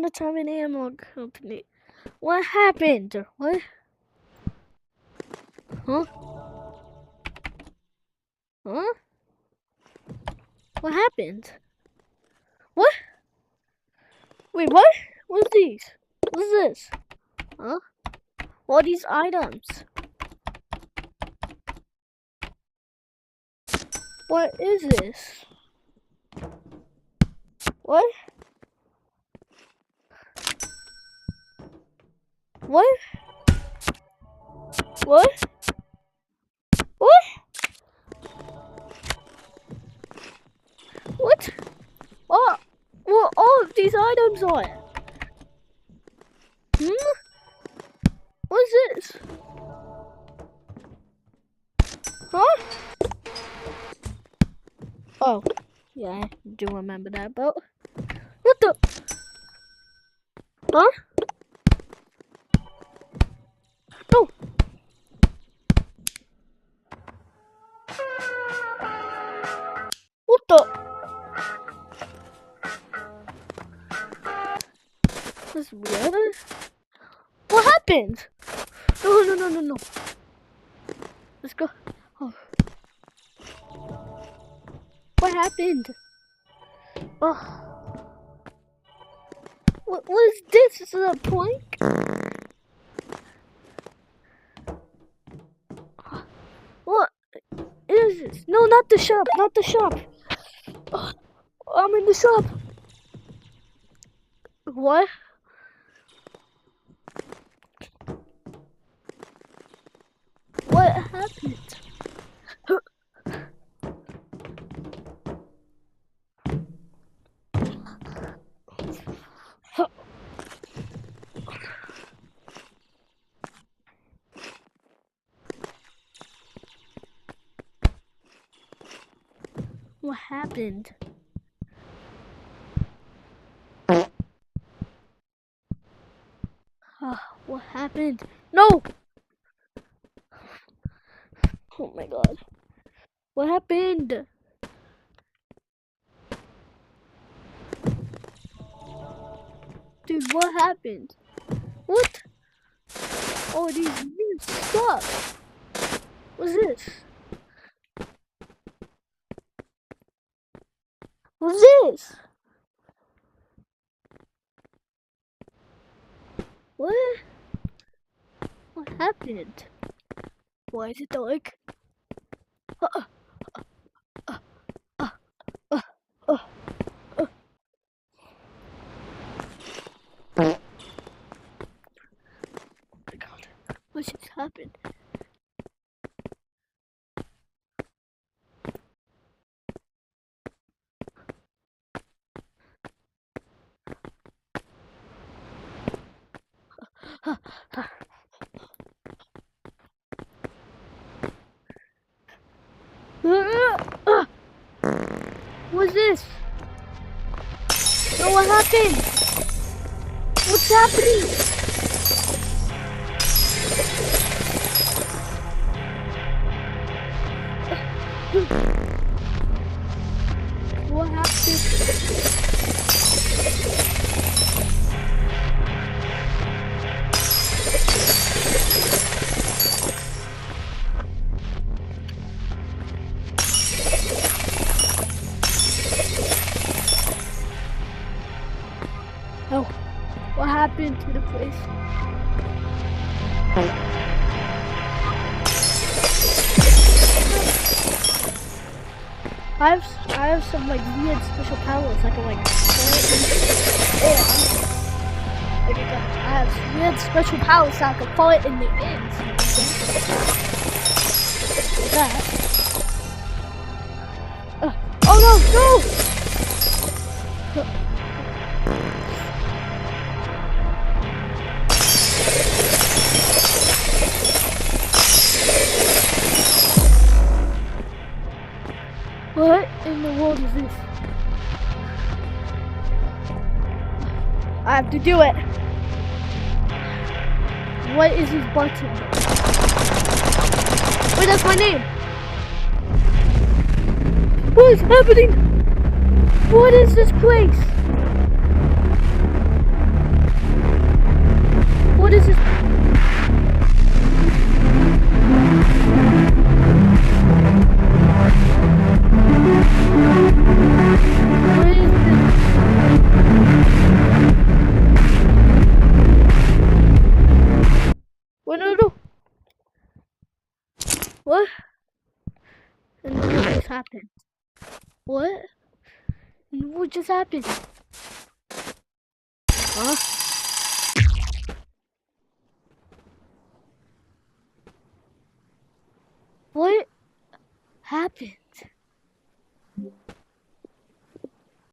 Atomic Ammo Company. What happened? What? Huh? Huh? What happened? What? Wait, what? What's these? What's this? Huh? What are these items? What is this? What? What? What? What? What? What? What all of these items are? What's this? Huh? Oh, yeah, I do remember that boat. What the? Huh? No. What the? That's weird. What happened? No. Let's go. Oh. What happened? Oh. What was this? Is it a plank? What is this? No, not the shop. Not the shop. Oh, I'm in the shop. What? What happened? What happened? What happened? No! Oh my god. What happened? Dude, what happened? What? Oh, these weird stuff. What's this? What's this? What? What happened? Why is it dark? Oh my god. What just happened? What's this? No, what happened? What's happening? What happened? Oh, what happened to the place? I have some like weird special powers. I can like I have weird special powers so I can fall it in the air. Like that. Oh no! What in the world is this? I have to do it. What is this button? Wait, that's my name. What is happening? What is this place? What? And what just happened? What? And what just happened? Huh? What happened?